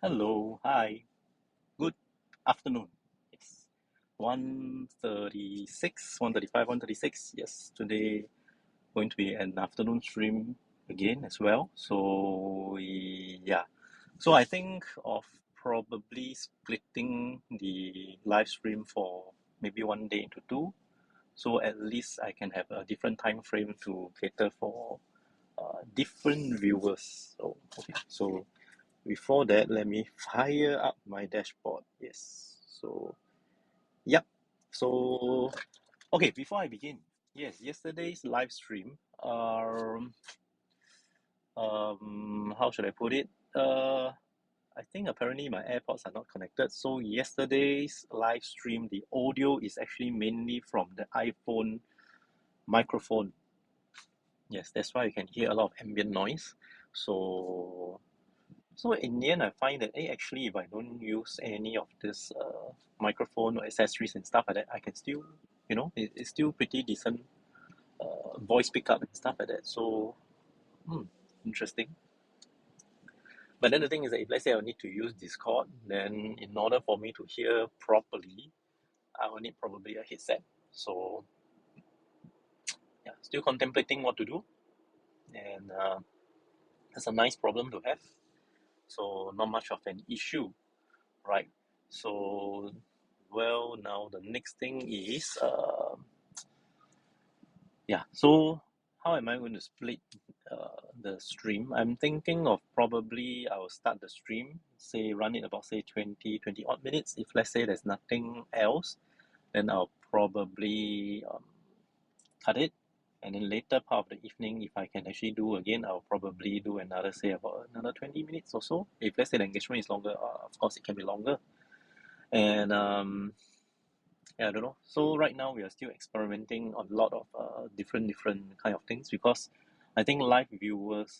Hello, hi, good afternoon. Yes, 1:36, 1:35, 1:36. Yes, today going to be an afternoon stream again as well. So yeah, so I think of probably splitting the live stream for maybe one day into two. So at least I can have a different time frame to cater for different viewers. So okay, so before that, let me fire up my dashboard. Yes. So, yep. So, okay, before I begin, yes, yesterday's live stream, how should I put it? I think apparently my AirPods are not connected. So, yesterday's live stream, the audio is actually mainly from the iPhone microphone. Yes, that's why you can hear a lot of ambient noise. So, So in the end, I find that actually, if I don't use any of this microphone or accessories and stuff like that, I can still, it's still pretty decent voice pickup and stuff like that. So, interesting. But then the thing is that if let's say I need to use Discord, then in order for me to hear properly, I will need probably a headset. So yeah, still contemplating what to do, and that's a nice problem to have. So not much of an issue, right? So well, now the next thing is yeah, so how am I going to split the stream? I'm thinking of probably I will start the stream, say run it about say 20 odd minutes. If let's say there's nothing else, then I'll probably cut it. And then later part of the evening, if I can actually do again, I'll probably do another say about another 20 minutes or so. If let's say the engagement is longer, of course it can be longer. And yeah, I don't know. So right now we are still experimenting on a lot of different kind of things because I think live viewers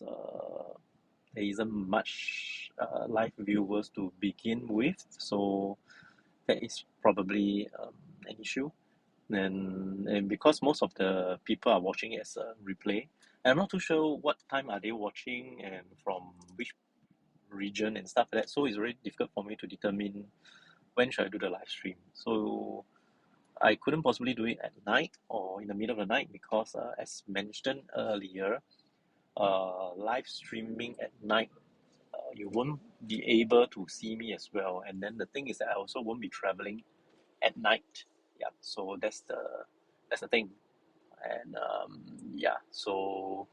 there isn't much live viewers to begin with, so that is probably an issue. And because most of the people are watching it as a replay, I'm not too sure what time are they watching and from which region and stuff like that. So it's very difficult for me to determine when should I do the live stream. So I couldn't possibly do it at night or in the middle of the night because, as mentioned earlier, live streaming at night, you won't be able to see me as well. And then the thing is that I also won't be traveling at night. Yeah, so that's the thing. And yeah, so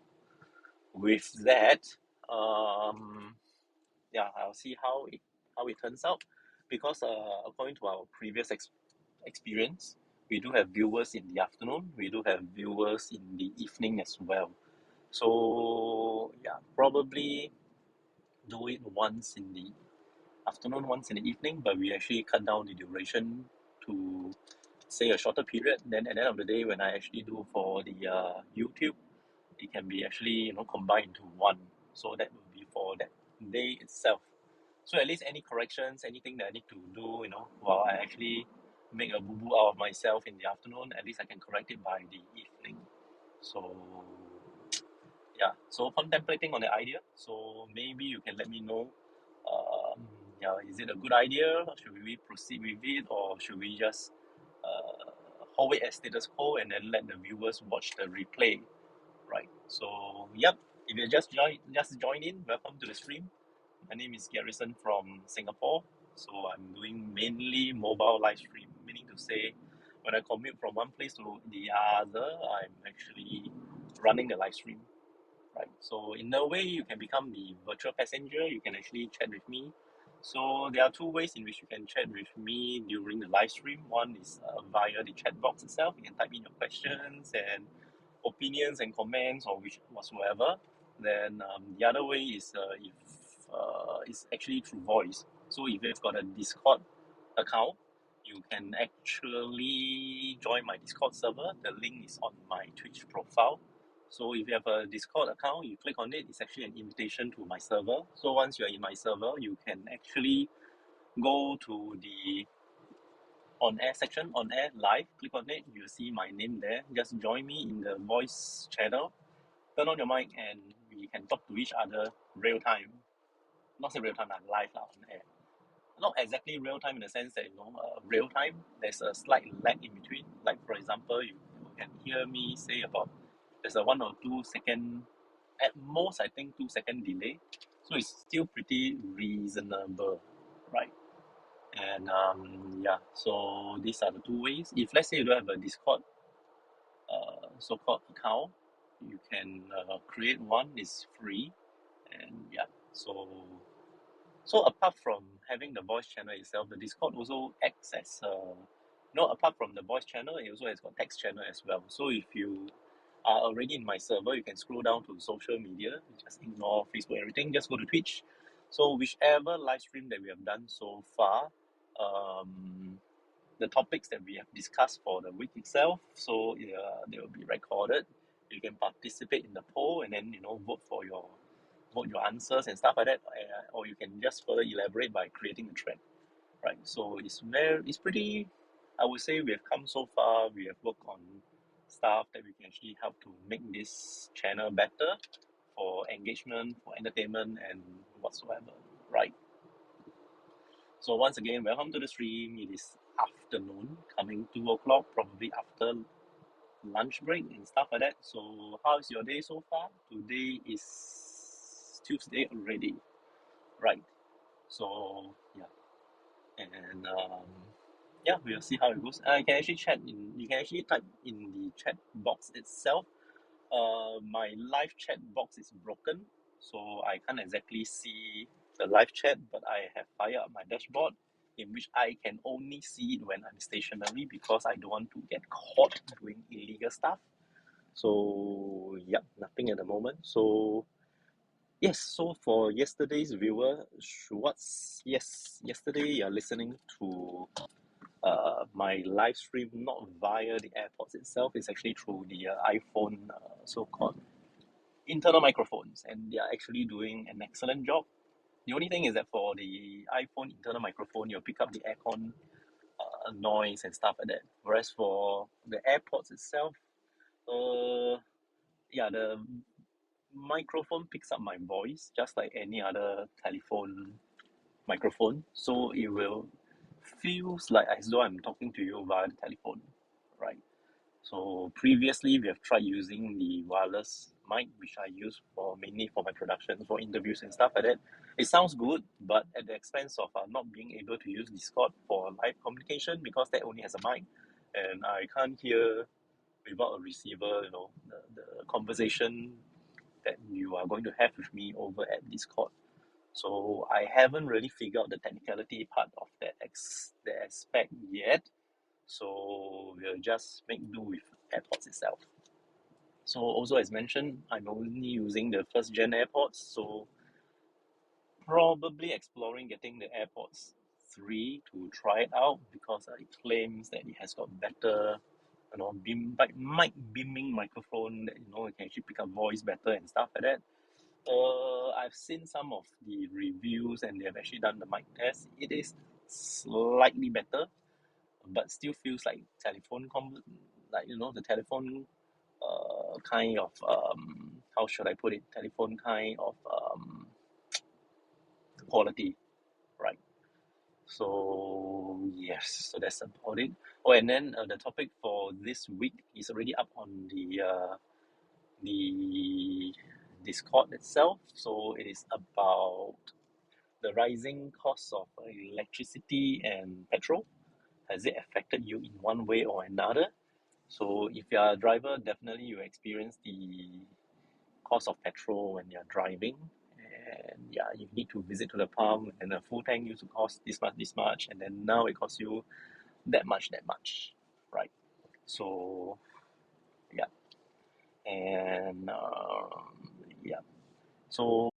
with that, um, yeah, I'll see how it turns out because according to our previous experience, we do have viewers in the afternoon, we do have viewers in the evening as well. So yeah, probably do it once in the afternoon, once in the evening, but we actually cut down the duration to say a shorter period. Then at the end of the day, when I actually do for the YouTube, it can be actually combined into one. So that will be for that day itself. So at least any corrections, anything that I need to do, while I actually make a boo boo out of myself in the afternoon, at least I can correct it by the evening. So yeah, so contemplating on the idea. So maybe you can let me know. Yeah, is it a good idea? Should we proceed with it, or should we just hold it as status quo and then let the viewers watch the replay? Right. So yep. If you just join in, welcome to the stream. My name is Garrison from Singapore. So I'm doing mainly mobile live stream, meaning to say when I commute from one place to the other, I'm actually running the live stream. Right. So in a way you can become the virtual passenger, you can actually chat with me. So there are two ways in which you can chat with me during the live stream. One is via the chat box itself. You can type in your questions and opinions and comments or which whatsoever. Then the other way is if it's actually through voice. So if you've got a Discord account, you can actually join my Discord server. The link is on my Twitch profile. So if you have a Discord account, you click on it, it's actually an invitation to my server. So once you're in my server, you can actually go to the on air section, on air live, click on it, you'll see my name there. Just join me in the voice channel, turn on your mic, and we can talk to each other real time. not say real time, live lah, on air. Not exactly real time in the sense that real time. There's a slight lag in between. Like for example, you can hear me say about there's a 1 or 2 second, at most I think 2 second delay. So it's still pretty reasonable, right? And yeah, so these are the two ways. If let's say you don't have a Discord so-called account, you can create one. It's free, and yeah. So apart from having the voice channel itself, the Discord also acts as apart from the voice channel, it also has got text channel as well. So if you are already in my server, you can scroll down to social media, just ignore Facebook, everything, just go to Twitch. So whichever live stream that we have done so far, um, the topics that we have discussed for the week itself, so they will be recorded. You can participate in the poll and then vote your answers and stuff like that, or you can just further elaborate by creating a thread, right? So it's pretty. I would say we have come so far. We have worked on stuff that we can actually help to make this channel better for engagement, for entertainment, and whatsoever, right? So once again, welcome to the stream. It is afternoon, coming 2 o'clock, probably after lunch break and stuff like that. So how is your day so far? Today is Tuesday already, right? So yeah, and yeah, we'll see how it goes. You can actually chat in. You can actually type in the chat box itself. My live chat box is broken, so I can't exactly see the live chat, but I have fired up my dashboard, in which I can only see it when I'm stationary because I don't want to get caught doing illegal stuff. So yeah, nothing at the moment. So yes, so for yesterday's viewer, yesterday you're listening to my live stream not via the AirPods itself, it's actually through the iPhone so-called internal microphones, and they are actually doing an excellent job. The only thing is that for the iPhone internal microphone, you'll pick up the aircon noise and stuff like that. Whereas for the AirPods itself, yeah, the microphone picks up my voice just like any other telephone microphone, so it will feels like as though I'm talking to you via the telephone, right? So previously we have tried using the wireless mic, which I use for mainly for my production, for interviews and stuff like that. It sounds good, but at the expense of not being able to use Discord for live communication because that only has a mic, and I can't hear without a receiver. The conversation that you are going to have with me over at Discord. So I haven't really figured out the technicality part of that aspect yet. So we'll just make do with AirPods itself. So also as mentioned, I'm only using the first gen AirPods, so probably exploring getting the AirPods 3 to try it out because it claims that it has got better, mic beaming microphone that it can actually pick up voice better and stuff like that. I've seen some of the reviews and they have actually done the mic test. It is slightly better, but still feels like the telephone kind of how should I put it? Telephone kind of quality, right? So yes, so that's about it. Oh, and then the topic for this week is already up on the Discord itself. So it is about the rising costs of electricity and petrol. Has it affected you in one way or another? So if you are a driver, definitely you experience the cost of petrol when you're driving. And yeah, you need to visit to the pump, and a full tank used to cost this much, and then now it costs you that much, right? So yeah, and yeah, so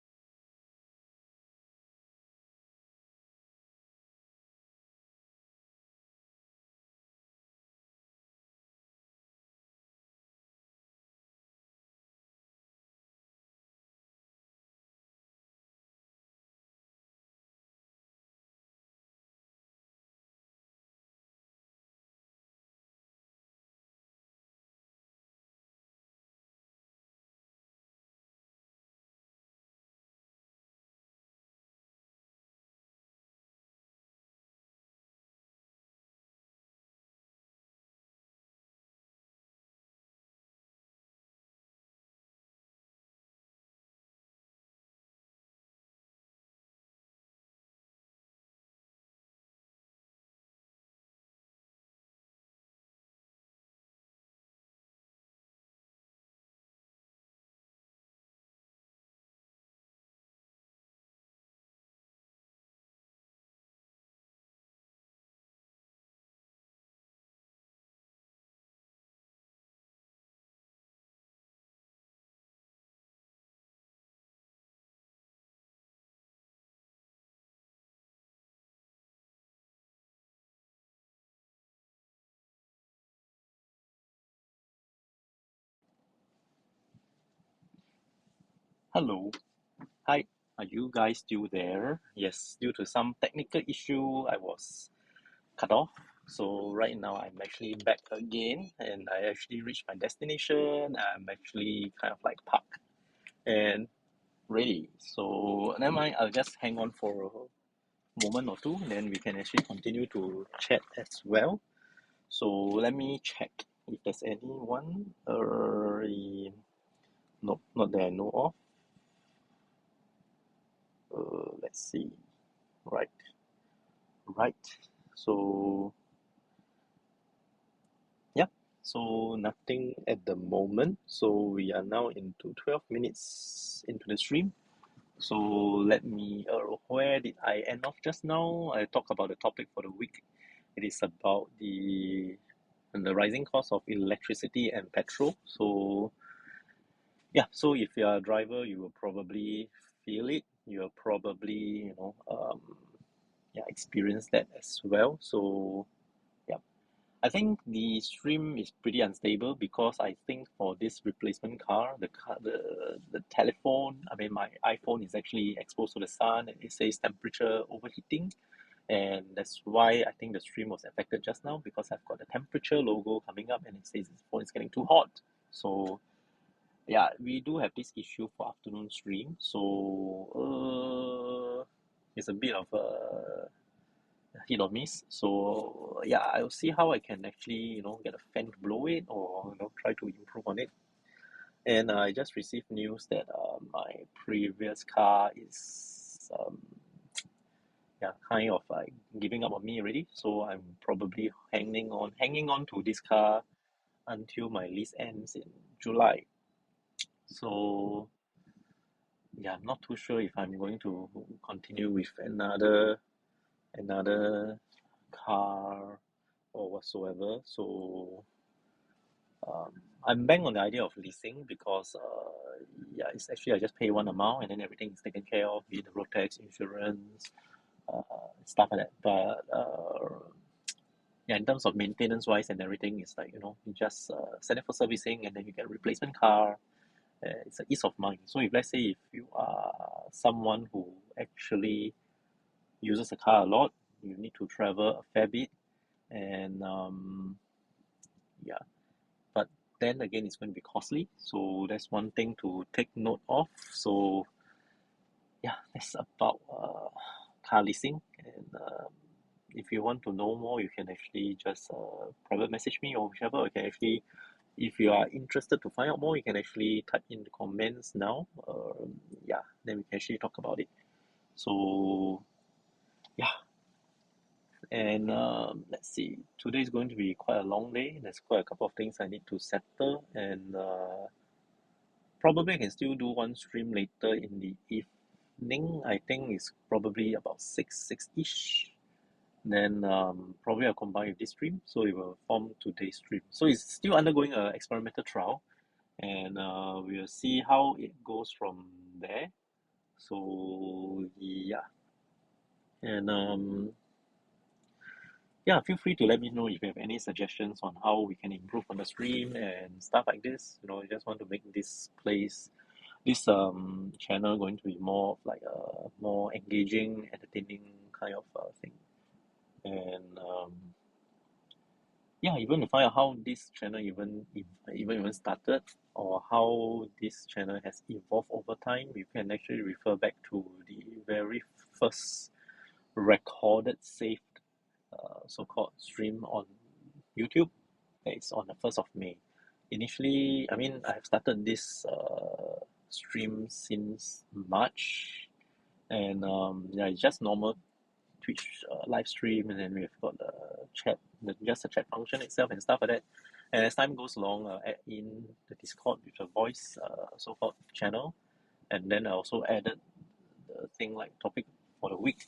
Hello. Hi. Are you guys still there? Yes, due to some technical issue, I was cut off. So right now I'm actually back again and I actually reached my destination. I'm actually kind of like parked and ready. So never mind, I'll just hang on for a moment or two, then we can actually continue to chat as well. So let me check if there's anyone. Nope, not that I know of. Let's see. Right. Right. So, yeah. So nothing at the moment. So we are now into 12 minutes into the stream. So let me, where did I end off just now? I talked about the topic for the week. It is about the rising cost of electricity and petrol. So yeah, so if you're a driver, you will probably feel it. You'll probably, yeah, experience that as well. So yeah. I think the stream is pretty unstable because I think for this replacement car, the telephone, I mean my iPhone is actually exposed to the sun and it says temperature overheating, and that's why I think the stream was affected just now because I've got the temperature logo coming up and it says this phone is getting too hot. So yeah, we do have this issue for afternoon stream. So it's a bit of a hit or miss. So yeah, I'll see how I can actually get a fan to blow it or try to improve on it. And I just received news that my previous car is yeah, kind of like giving up on me already. So I'm probably hanging on to this car until my lease ends in July. So yeah, I'm not too sure if I'm going to continue with another car or whatsoever. So um, I'm bang on the idea of leasing because yeah, it's actually I just pay one amount and then everything is taken care of, be it the road tax, insurance, uh, stuff like that. But yeah, in terms of maintenance wise and everything, it's like you just send it for servicing and then you get a replacement car. It's an ease of mind. So if let's say if you are someone who actually uses a car a lot, you need to travel a fair bit, and yeah, but then again it's going to be costly, so that's one thing to take note of. So yeah, that's about car leasing. And if you want to know more, you can actually just private message me or whichever. You can actually, if you are interested to find out more, you can actually type in the comments now. Yeah, then we can actually talk about it. So yeah. And let's see, today is going to be quite a long day. There's quite a couple of things I need to settle, and probably I can still do one stream later in the evening. I think it's probably about 6-ish. Then probably I'll combine with this stream, so it will form today's stream. So it's still undergoing a experimental trial, and we'll see how it goes from there. So yeah, and yeah, feel free to let me know if you have any suggestions on how we can improve on the stream and stuff like this. I just want to make this channel going to be more of like a more engaging, entertaining kind of thing. And yeah, even to find out how this channel even started or how this channel has evolved over time, you can actually refer back to the very first recorded, saved, so-called stream on YouTube. It's on the 1st of May. Initially, I mean, I have started this stream since March, and yeah, it's just normal Twitch live stream, and then we've got the chat, just the chat function itself and stuff like that. And as time goes along, I'll add in the Discord with a voice so-called channel, and then I also added the thing like topic for the week.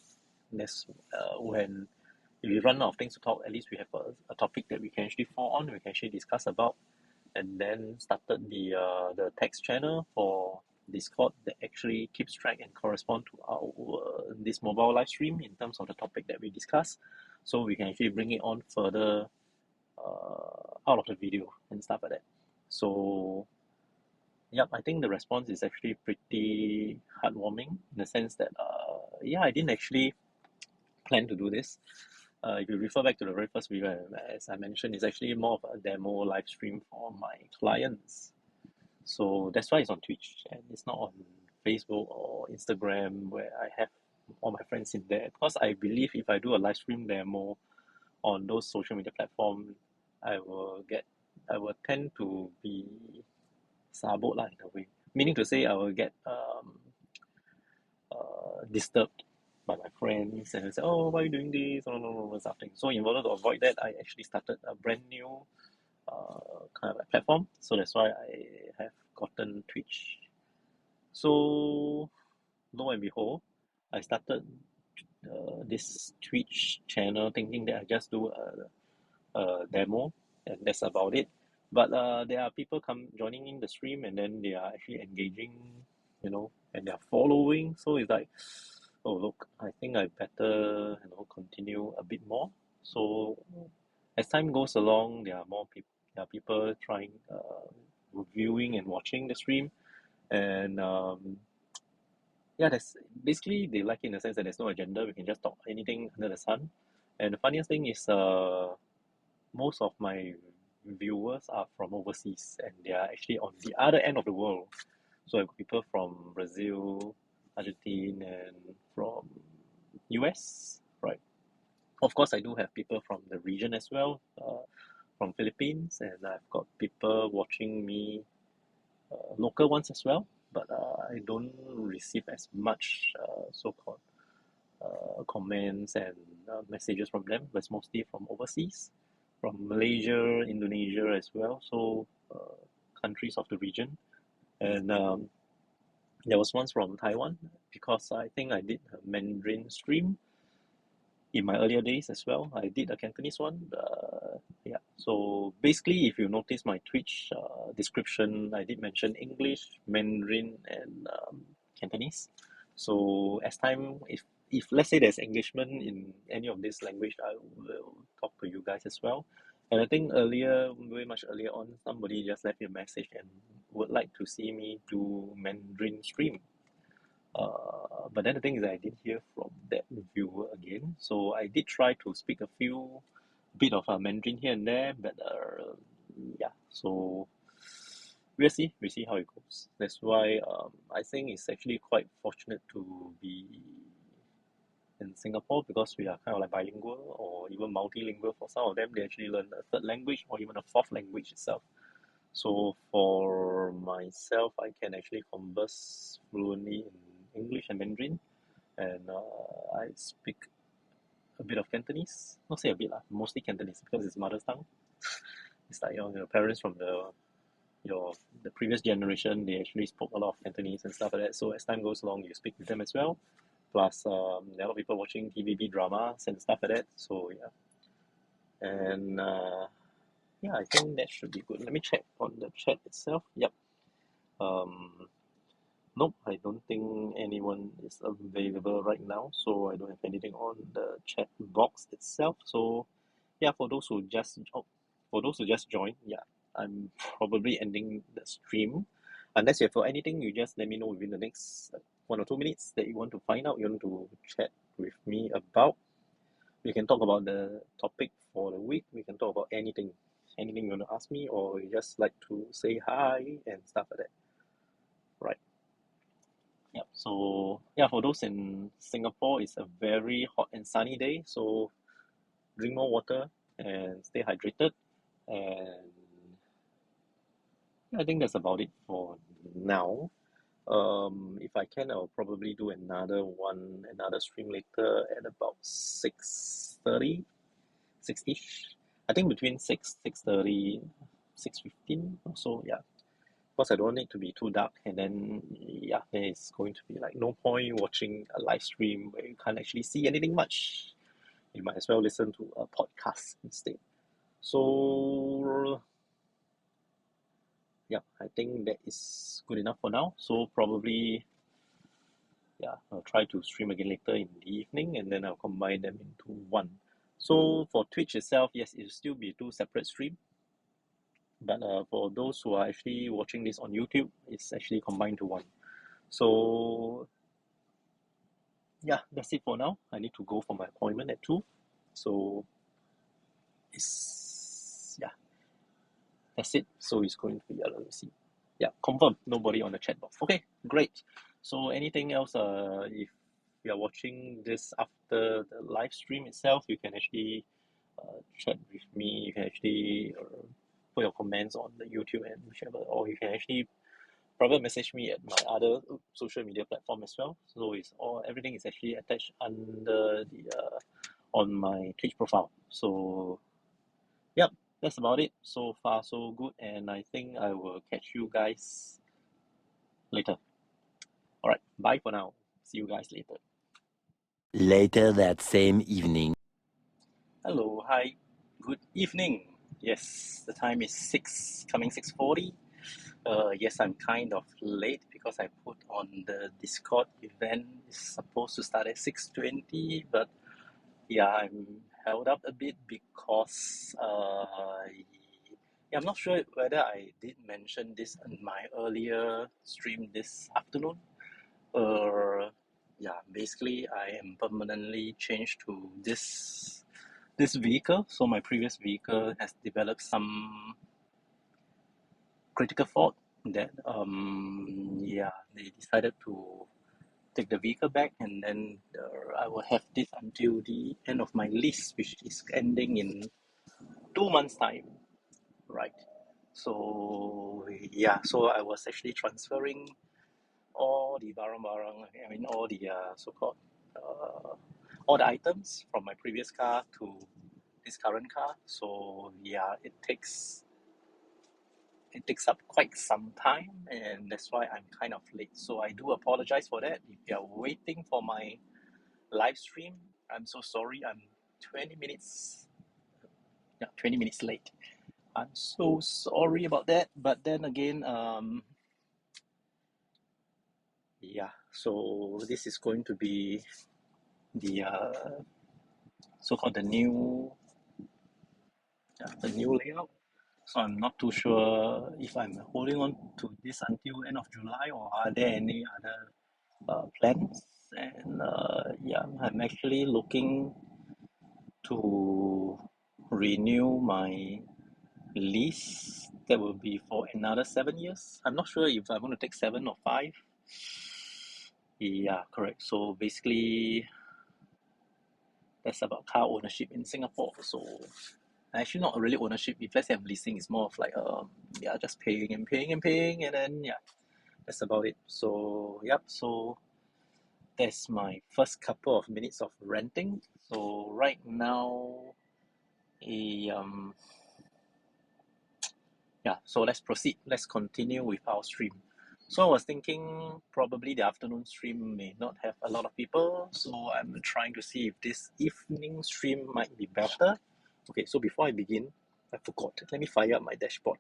That's when if we run out of things to talk, at least we have a topic that we can actually fall on, we can actually discuss about, and then started the text channel for Discord that actually keeps track and correspond to our this mobile live stream in terms of the topic that we discuss, so we can actually bring it on further out of the video and stuff like that. So Yep, I think the response is actually pretty heartwarming in the sense that, yeah, I didn't actually plan to do this. If you refer back to the very first video, as I mentioned, it's actually more of a demo live stream for my clients. So that's why it's on Twitch and it's not on Facebook or Instagram where I have all my friends in there. Because I believe if I do a live stream demo on those social media platforms, I will get, I will tend to be sabot lah in a way. Meaning to say, I will get disturbed by my friends and they say, oh, why are you doing this? No, no, no, something. So in order to avoid that, I actually started a brand new kind of like platform. So that's why I have gotten Twitch. So lo and behold, I started this Twitch channel thinking that I just do a demo and that's about it. But there are people come joining in the stream and then they are actually engaging, and they are following. So it's like, oh look, I think I better continue a bit more. So as time goes along, there are more people. There are people trying, viewing and watching the stream, and yeah, that's basically they like it in the sense that there's no agenda. We can just talk anything under the sun. And the funniest thing is, most of my viewers are from overseas and they are actually on the other end of the world. So I've got people from Brazil, Argentina, and from US, right? Of course, I do have people from the region as well, from Philippines, and I've got people watching me, local ones as well. But I don't receive as much so-called comments and messages from them, but it's mostly from overseas, from Malaysia, Indonesia as well. So countries of the region, and there was once from Taiwan because I think I did a Mandarin stream in my earlier days as well. I did a Cantonese one. Yeah, so basically, if you notice my Twitch description, I did mention English, Mandarin, and Cantonese. So as time, if let's say there's engagement in any of this language, I will talk to you guys as well. And I think earlier, very much earlier on, somebody just left me a message and would like to see me do Mandarin stream. But then the thing is that I didn't hear from that viewer again. So I did try to speak a few bit of Mandarin here and there, but yeah. So we'll see how it goes. That's why I think it's actually quite fortunate to be in Singapore because we are kind of like bilingual or even multilingual. For some of them, they actually learn a third language or even a fourth language itself. So for myself, I can actually converse fluently in English and Mandarin, and I speak a bit of Cantonese. Not say a bit lah, mostly Cantonese because it's mother tongue. It's like your parents from the previous generation, they actually spoke a lot of Cantonese and stuff like that. So as time goes along, you speak with them as well. Plus, there are a lot of people watching TVB dramas and stuff like that. So yeah, and yeah, I think that should be good. Let me check on the chat itself. Yep. Nope, I don't think anyone is available right now, so I don't have anything on the chat box itself. So yeah, for those who just joined, yeah, I'm probably ending the stream. Unless you have anything, you just let me know within the next 1 or 2 minutes that you want to find out, you want to chat with me about. We can talk about the topic for the week. We can talk about anything you want to ask me, or you just like to say hi and stuff like that. Right. Yeah. So yeah, for those in Singapore, it's a very hot and sunny day. So drink more water and stay hydrated. And yeah, I think that's about it for now. If I can, I'll probably do another stream later at about 6:30, 6-ish. I think between 6:30, 6:15 or so, yeah. Because I don't want it to be too dark and then yeah, then it's going to be like no point watching a live stream where you can't actually see anything much. You might as well listen to a podcast instead. So yeah, I think that is good enough for now. So probably yeah, I'll try to stream again later in the evening and then I'll combine them into one. So for Twitch itself, yes, it'll still be two separate streams. But for those who are actually watching this on YouTube, it's actually combined to one. So yeah, that's it for now. I need to go for my appointment at 2. So it's yeah, that's it. So it's going to be let me see. Yeah, confirm. Nobody on the chat box. Okay, great. So anything else? If you are watching this after the live stream itself, you can actually chat with me. You can actually put your comments on the YouTube and whichever, or you can actually private message me at my other social media platform as well. So it's all everything is actually attached under the on my Twitch profile. So yep, that's about it. So far so good, and I think I will catch you guys later. All right, bye for now. See you guys later. Later that same evening. Hello, hi, good evening. Yes, the time is 6:40. Yes, I'm kind of late because I put on the Discord event is supposed to start at 6:20, but yeah, I'm held up a bit because yeah, I'm not sure whether I did mention this in my earlier stream this afternoon. Yeah, basically I am permanently changed to this vehicle. So my previous vehicle has developed some critical fault that yeah, they decided to take the vehicle back, and then I will have this until the end of my lease, which is ending in 2 months time, right? So yeah, so I was actually transferring all the barang-barang, I mean all the so-called uh, all the items from my previous car to this current car. So yeah, it takes up quite some time, and that's why I'm kind of late. So I do apologize for that. If you're waiting for my live stream, I'm so sorry. I'm 20 minutes, yeah, 20 minutes late. I'm so sorry about that. But then again, yeah. So this is going to be the so-called the new layout. So I'm not too sure if I'm holding on to this until end of July, or are there any other plans. And yeah, I'm actually looking to renew my lease. That will be for another 7 years. I'm not sure if I want to take 7 or 5. Yeah, correct. So basically, that's about car ownership in Singapore. So actually not really ownership. If let's say I'm leasing, it's more of like yeah, just paying and paying and paying, and then yeah, that's about it. So yep. So that's my first couple of minutes of ranting. So right now, a yeah. So let's proceed. Let's continue with our stream. So I was thinking probably the afternoon stream may not have a lot of people. So I'm trying to see if this evening stream might be better. Okay. So before I begin, I forgot. Let me fire up my dashboard.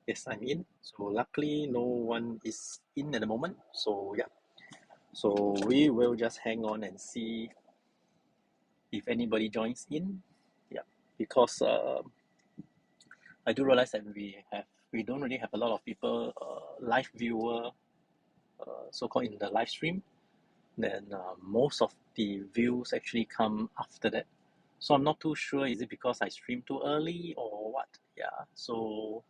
Yes, I'm in. So luckily, no one is in at the moment. So yeah. So we will just hang on and see if anybody joins in. Yeah, because I do realize that we don't really have a lot of people live viewer so-called in the live stream. Then most of the views actually come after that. So I'm not too sure, is it because I stream too early or what? Yeah, so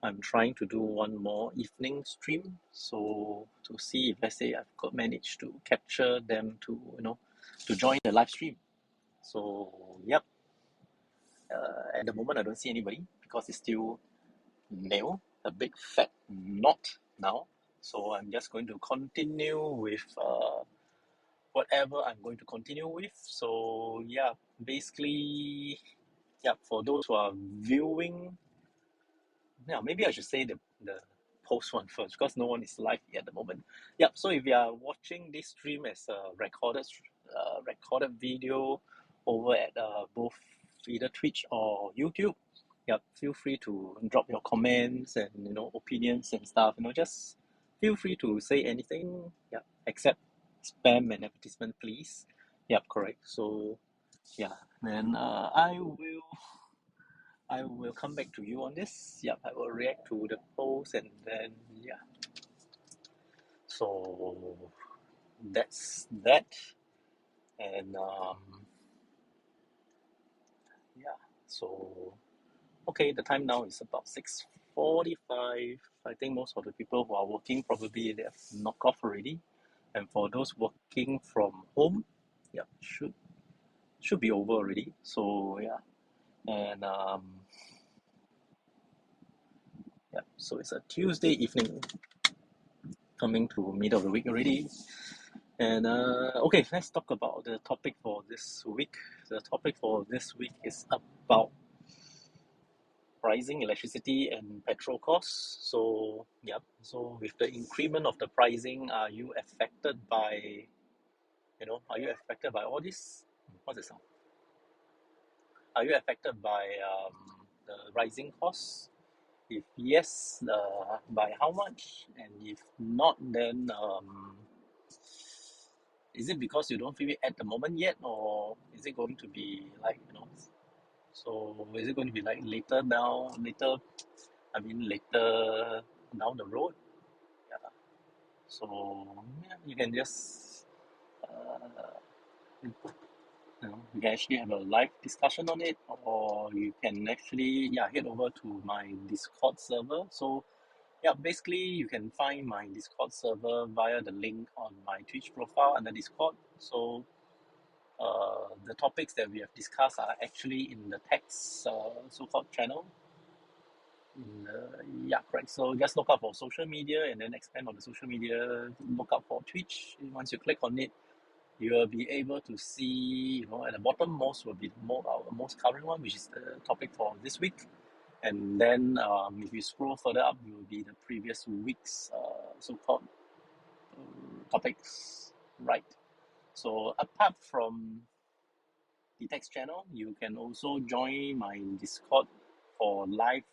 I'm trying to do one more evening stream, so to see if let's say I've got managed to capture them to to join the live stream. So yep, at the moment I don't see anybody because it's still nail, a big fat knot now. So I'm just going to continue with whatever I'm going to continue with. So yeah, basically, yeah, for those who are viewing, yeah, maybe I should say the post one first because no one is live at the moment. Yep. So if you are watching this stream as a recorded video over at both either Twitch or YouTube, yep, feel free to drop your comments and opinions and stuff. Just feel free to say anything. Yep, except spam and advertisement, please. Yep, correct. So yeah, Then I will come back to you on this. Yep, I will react to the post and then yeah. So that's that. And yeah. So okay, the time now is about 6:45. I think most of the people who are working probably they have knocked off already. And for those working from home, yeah, should be over already. So yeah. And yeah, so it's a Tuesday evening coming to middle of the week already. And okay, let's talk about the topic for this week. The topic for this week is about pricing electricity and petrol costs. So, yep. So, with the increment of the pricing, are you affected by, are you affected by all this? What's the sound? Are you affected by the rising costs? If yes, by how much? And if not, then is it because you don't feel it at the moment yet, or is it going to be like, so is it going to be like later down the road? Yeah. So yeah, you can just you can actually have a live discussion on it, or you can actually head over to my Discord server. So yeah, basically you can find my Discord server via the link on my Twitch profile under Discord. So the topics that we have discussed are actually in the text so-called channel. Yeah, correct. So just look up for social media and then expand on the social media. Look up for Twitch. Once you click on it, you will be able to see, at the bottom most will be our most current one, which is the topic for this week. And then if you scroll further up, it will be the previous week's so-called topics, right? So apart from the text channel, you can also join my Discord for live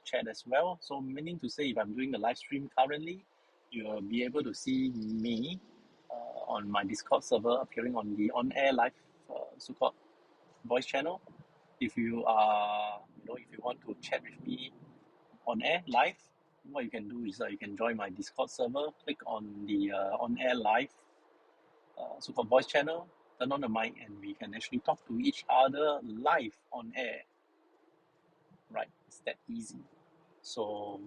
chat as well. So meaning to say, if I'm doing the live stream currently, you'll be able to see me on my Discord server appearing on the on-air live so-called voice channel. If you are, if you want to chat with me on air live, what you can do is you can join my Discord server, click on the on-air live so-called voice channel, turn on the mic, and we can actually talk to each other live on air. Right, it's that easy. So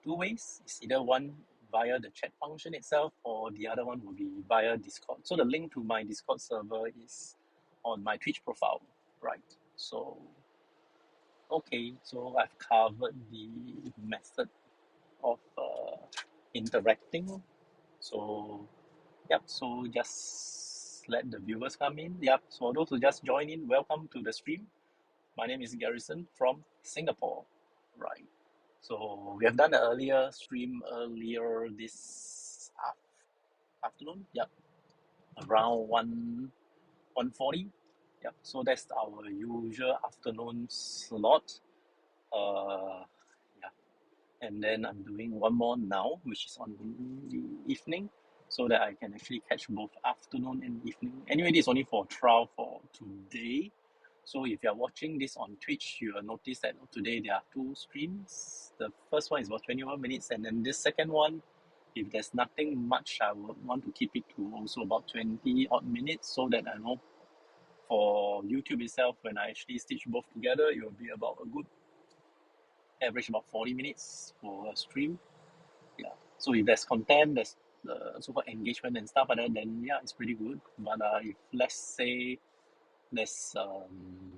two ways. It's either one via the chat function itself, or the other one will be via Discord. So the link to my Discord server is on my Twitch profile. Right. So okay, so I've covered the method of interacting. So yep, so just let the viewers come in. Yep, so for those who just join in, welcome to the stream. My name is Garrison from Singapore. Right. So we have done an earlier stream earlier this afternoon. Yep, around 1:40. Yep. So that's our usual afternoon slot. Uh, yeah. And then I'm doing one more now, which is on the evening, so that I can actually catch both afternoon and evening. Anyway, this is only for trial for today. So if you're watching this on Twitch, you will notice that today there are two streams. The first one is about 21 minutes, and then this second one, if there's nothing much, I would want to keep it to also about 20 odd minutes, so that I know for YouTube itself, when I actually stitch both together, it will be about a good average about 40 minutes for a stream. Yeah. So if there's content, there's the so-called engagement and stuff like that, then yeah, it's pretty good. But if let's say there's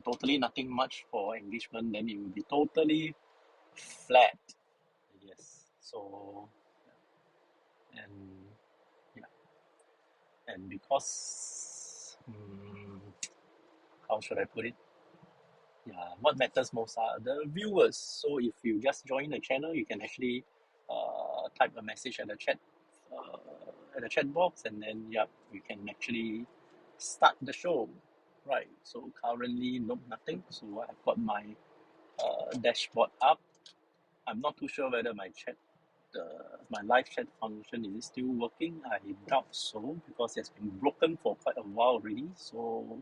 totally nothing much for engagement, then it will be totally flat. Yes. So and yeah, and because how should I put it? Yeah, what matters most are the viewers. So if you just join the channel, you can actually type a message uh, at the chat box, and then yeah, we can actually start the show. Right. So currently, nope, nothing. So I've got my dashboard up. I'm not too sure whether my live chat function is still working. I doubt so because it's been broken for quite a while already. So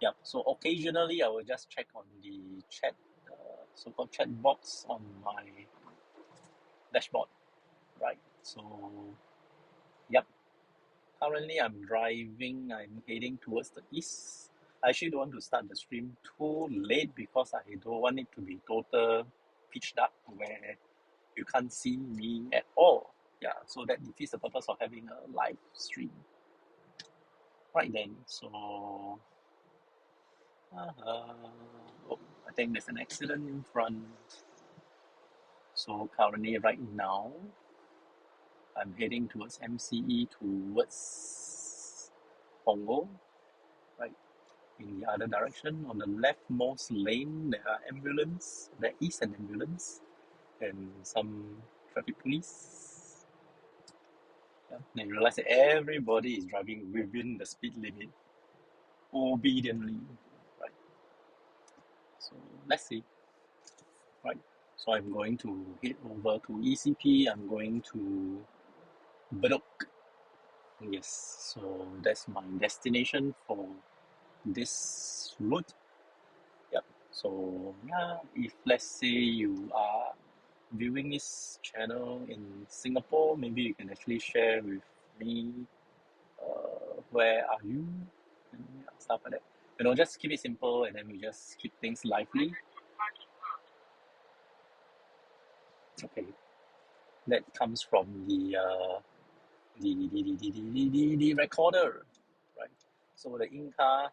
Yeah, so occasionally I will just check on the chat, so-called chat box on my dashboard, right? So, yep, currently I'm driving, I'm heading towards the east. I actually don't want to start the stream too late because I don't want it to be total pitch dark where you can't see me at all. Yeah, so that defeats the purpose of having a live stream. Right then, so oh, I think there's an accident in front. So currently, right now, I'm heading towards MCE towards Punggol, right? In the other direction, on the leftmost lane, there are ambulance. There is an ambulance and some traffic police. Yeah. Then you realize that everybody is driving within the speed limit obediently, right? So let's see, right? So I'm going to head over to ECP. I'm going to Bedok. Yes, so that's my destination for this route. Yep. So yeah, if let's say you are viewing this channel in Singapore, maybe you can actually share with me where are you and yeah, stuff like that. Just keep it simple and then we just keep things lively. Okay, that comes from the recorder, right? So the in-car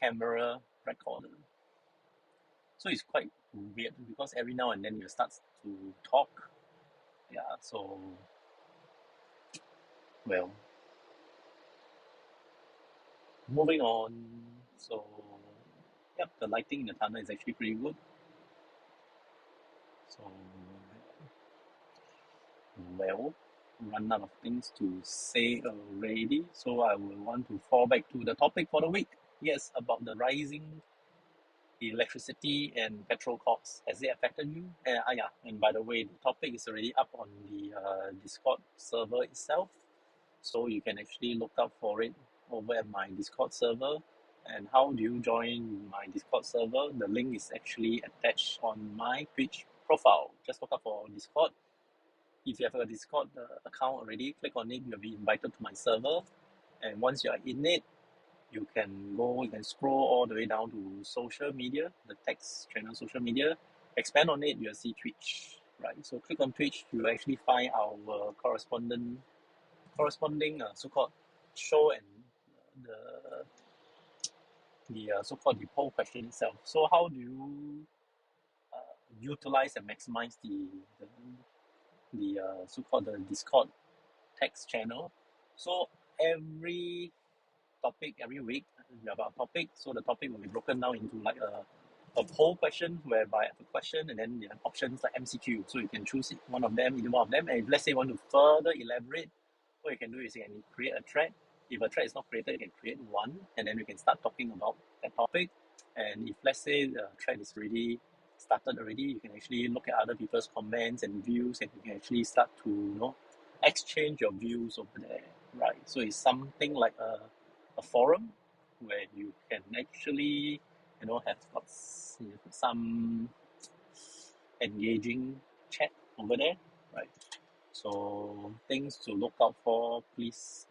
camera recorder. So it's quite weird because every now and then you start to talk. Yeah, so well, moving on. So yep, the lighting in the tunnel is actually pretty good. So well, run out of things to say already. So I will want to fall back to the topic for the week. Yes, about the rising electricity and petrol costs. Has it affected you? Yeah, and by the way, the topic is already up on the Discord server itself. So you can actually look out for it over at my Discord server. And how do you join my Discord server? The link is actually attached on my Twitch profile. Just look up for Discord. If you have a Discord account already, click on it, you'll be invited to my server. And once you are in it, you can scroll all the way down to social media, the text channel social media. Expand on it, you'll see Twitch, right? So click on Twitch, you'll actually find our corresponding so-called show and the so-called the poll question itself. So how do you utilize and maximize the so-called the Discord text channel? So every topic every week. We have a topic, so the topic will be broken down into like a poll question whereby I have a question and then you have options like MCQ. So you can choose one of them, either one of them. And if let's say you want to further elaborate, what you can do is you can create a thread. If a thread is not created, you can create one and then we can start talking about that topic. And if let's say the thread is already started already, you can actually look at other people's comments and views and you can actually start to exchange your views over there. Right. So it's something like a forum where you can actually have got some engaging chat over there, right? So things to look out for, please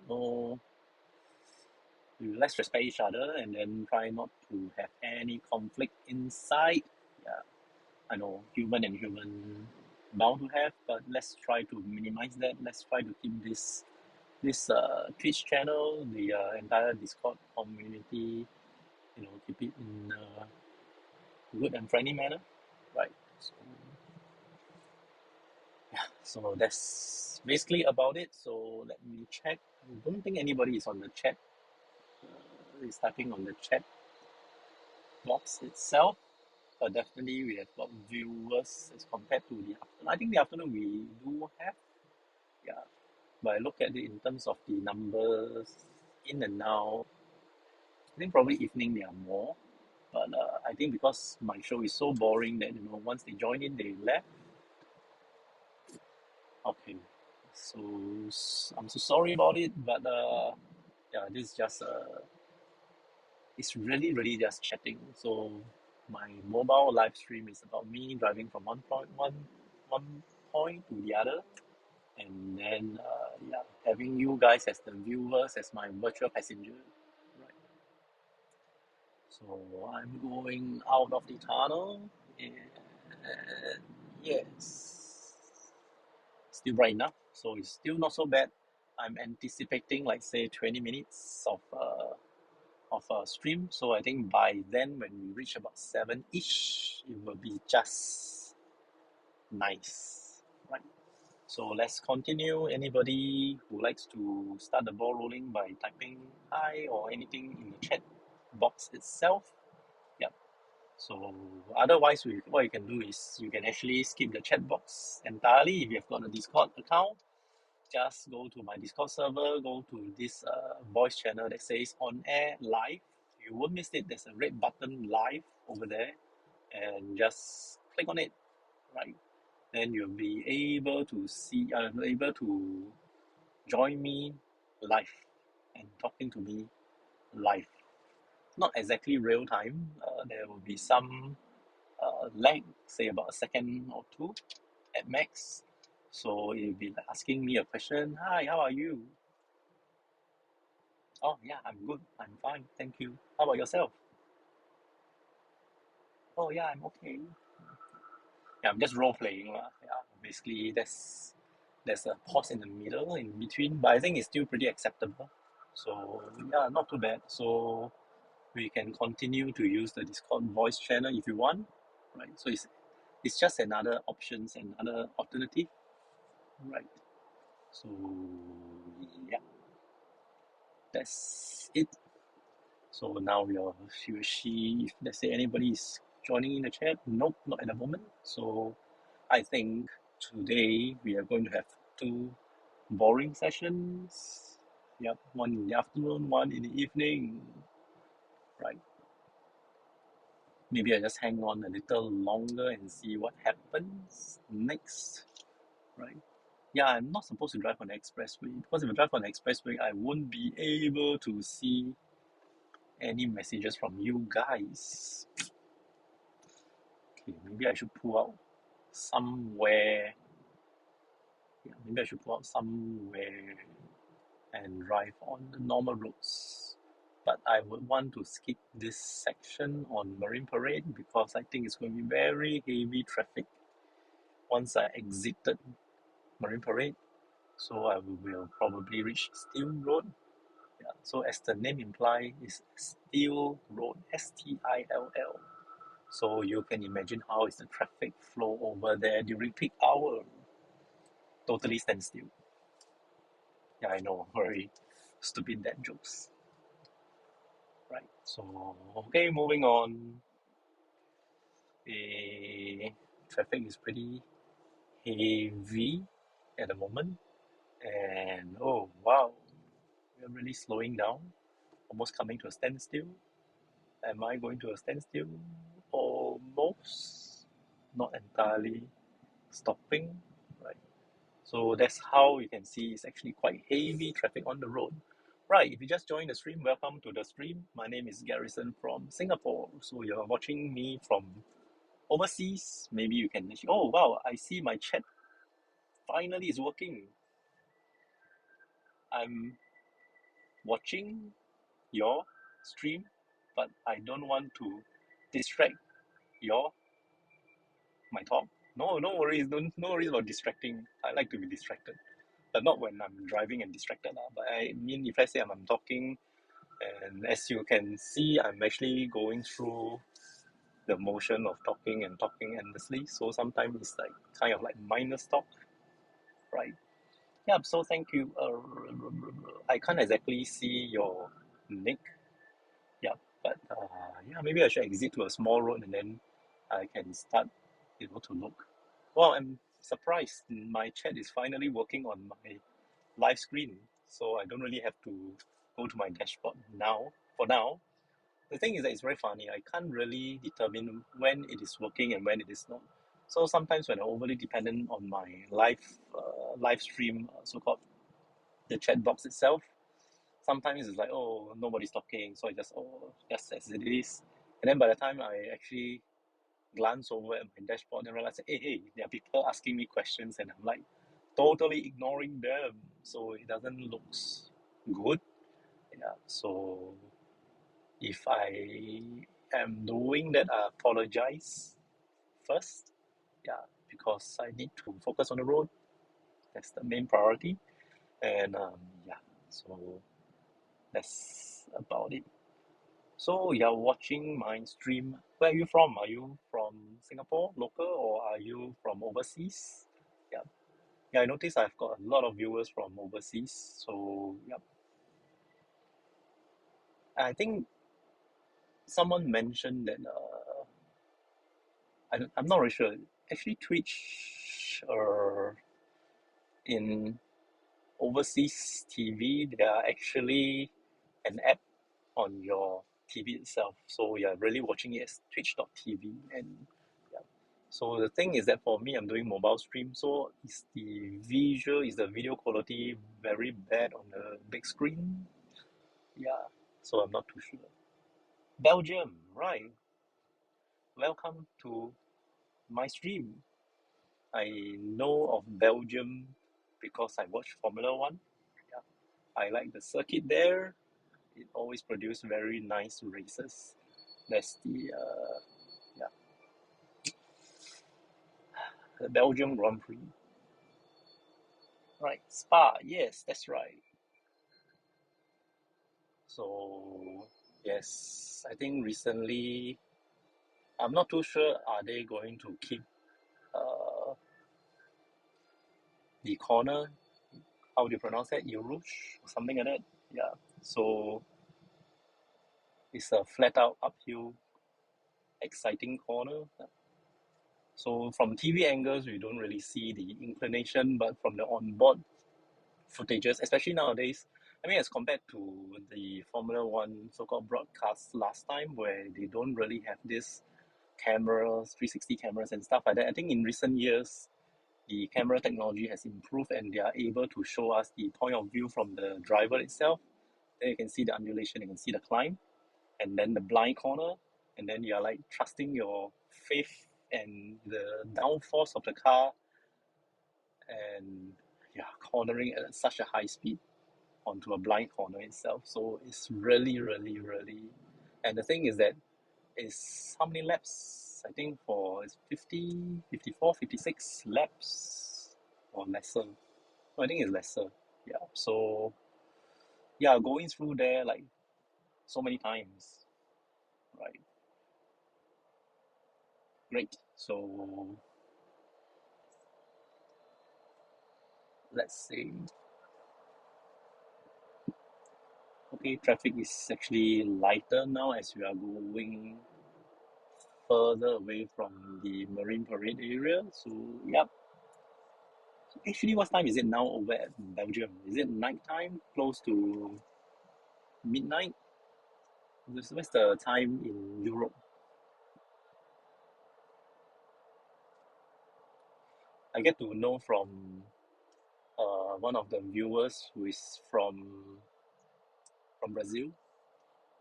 let's respect each other and then try not to have any conflict inside. Yeah, I know human and human bound to have, but let's try to minimize that. Let's try to keep this Twitch channel, the entire Discord community, keep it in a good and friendly manner, right? So yeah, so that's basically about it. So let me check. I don't think anybody is on the chat. Is typing on the chat box itself, but definitely we have got viewers as compared to the afternoon. I think the afternoon we do have, yeah. But I look at it in terms of the numbers in and out. I think probably evening there are more. But I think because my show is so boring that once they join in, they left. Okay, so I'm so sorry about it, but yeah, this is just it's really just chatting. So my mobile live stream is about me driving from one point to the other, and then yeah, having you guys as the viewers as my virtual passenger. Right. So I'm going out of the tunnel, and yes, still bright enough. So it's still not so bad. I'm anticipating like say 20 minutes of a stream. So I think by then when we reach about 7-ish, it will be just nice. Right. So let's continue. Anybody who likes to start the ball rolling by typing hi or anything in the chat box itself. Yep. So otherwise, what you can do is you can actually skip the chat box entirely if you have got a Discord account. Just go to my Discord server, go to this voice channel that says on air live. You won't miss it. There's a red button live over there, and just click on it, right? Then you'll be able to able to join me live and talking to me live. Not exactly real time. There will be some lag, say about a second or two at max. So you'll be like asking me a question. Hi, how are you? Oh yeah, I'm good. I'm fine. Thank you. How about yourself? Oh yeah, I'm okay. Yeah, I'm just role playing lah. Yeah, basically there's a pause in the middle in between, but I think it's still pretty acceptable. So yeah, not too bad. So we can continue to use the Discord voice channel if you want, right? So it's just another options, another alternative, right? So yeah, that's it. So now we'll see if let's say anybody is joining in the chat. Nope, not at the moment. So I think today we are going to have two boring sessions. Yep, one in the afternoon, one in the evening. Right. Maybe I just hang on a little longer and see what happens next. Right. Yeah, I'm not supposed to drive on the expressway because if I drive on the expressway, I won't be able to see any messages from you guys. Okay, maybe I should pull out somewhere. Yeah, maybe I should pull out somewhere and drive on the normal roads. But I would want to skip this section on Marine Parade because I think it's going to be very heavy traffic once I exited Marine Parade. So I will probably reach Steel Road. Yeah, so as the name implies, it's Steel Road, Still. So you can imagine how is the traffic flow over there during peak hour. Totally standstill. Yeah, I know, very stupid dad jokes. Right, so okay, moving on. The traffic is pretty heavy at the moment, and oh wow, we're really slowing down, almost coming to a standstill. Am I going to a standstill? Almost, not entirely stopping, right? So that's how you can see it's actually quite heavy traffic on the road. Right, if you just joined the stream, welcome to the stream. My name is Garrison from Singapore. So you're watching me from overseas. Maybe you can actually, oh wow, I see my chat finally is working. I'm watching your stream, but I don't want to distract your my talk. No worries, no worries about distracting. I like to be distracted, but not when I'm driving and distracted. But I mean, if let's say I'm talking, and as you can see, I'm actually going through the motion of talking and talking endlessly. So sometimes it's like kind of like minus talk, right? Yeah. So thank you. I can't exactly see your nick. Yeah, but yeah, maybe I should exit to a small road and then I can start able to look. Well, I'm surprised. My chat is finally working on my live screen, so I don't really have to go to my dashboard now. For now, the thing is that it's very funny. I can't really determine when it is working and when it is not. So sometimes when I'm overly dependent on my live stream, so-called the chat box itself, sometimes it's like, oh, nobody's talking, so I just, oh, just as it is. And then by the time I actually glance over at my dashboard and realize, hey, there are people asking me questions, and I'm like totally ignoring them. So it doesn't look good. Yeah. So if I am doing that, I apologize first. Yeah, because I need to focus on the road. That's the main priority. And yeah, so that's about it. So you're watching my stream. Where are you from? Are you from Singapore, local, or are you from overseas? Yeah. Yeah, I noticed I've got a lot of viewers from overseas. So yeah, I think someone mentioned that I'm not really sure. Actually, Twitch in overseas TV, there are actually an app on your TV itself. So you're really watching it as twitch.tv. And yeah. So the thing is that for me, I'm doing mobile stream. So is the video quality very bad on the big screen? Yeah. So I'm not too sure. Belgium, right. Welcome to my stream. I know of Belgium because I watch Formula One. Yeah. I like the circuit there. It always produces very nice races. That's yeah, the Belgium Grand Prix. Right, Spa. Yes, that's right. So yes, I think recently I'm not too sure. Are they going to keep uh, the corner? How do you pronounce that? Rouge or something like that. Yeah. So it's a flat out uphill, exciting corner. So from TV angles, we don't really see the inclination, but from the onboard footages, especially nowadays, I mean, as compared to the Formula One so-called broadcast last time, where they don't really have this cameras, 360 cameras and stuff like that. I think in recent years, the camera technology has improved and they are able to show us the point of view from the driver itself. Then you can see the undulation, you can see the climb, and then the blind corner, and then you're like trusting your faith and the downforce of the car and yeah, cornering at such a high speed onto a blind corner itself. So it's really, really, really. And the thing is that it's how many laps? I think for it's 50, 54, 56 laps or lesser. I think it's lesser. Yeah. So yeah, going through there like so many times. Right. Great. So let's see. Okay, traffic is actually lighter now as we are going further away from the Marine Parade area. So, yep. Actually, what time is it now over at Belgium? Is it night time, close to midnight? What's the time in Europe? I get to know from one of the viewers who is from Brazil.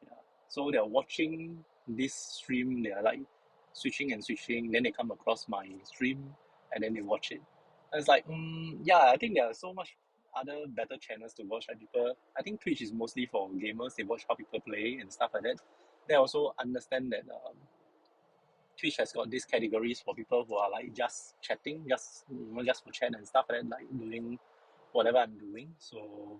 Yeah. So they're watching this stream. They're like switching and switching. Then they come across my stream, and then they watch it. And it's like, yeah, I think there are so much other better channels to watch. Like people, I think Twitch is mostly for gamers. They watch how people play and stuff like that. They also understand that Twitch has got these categories for people who are like just chatting, just for chat and stuff like that, like doing whatever I'm doing. So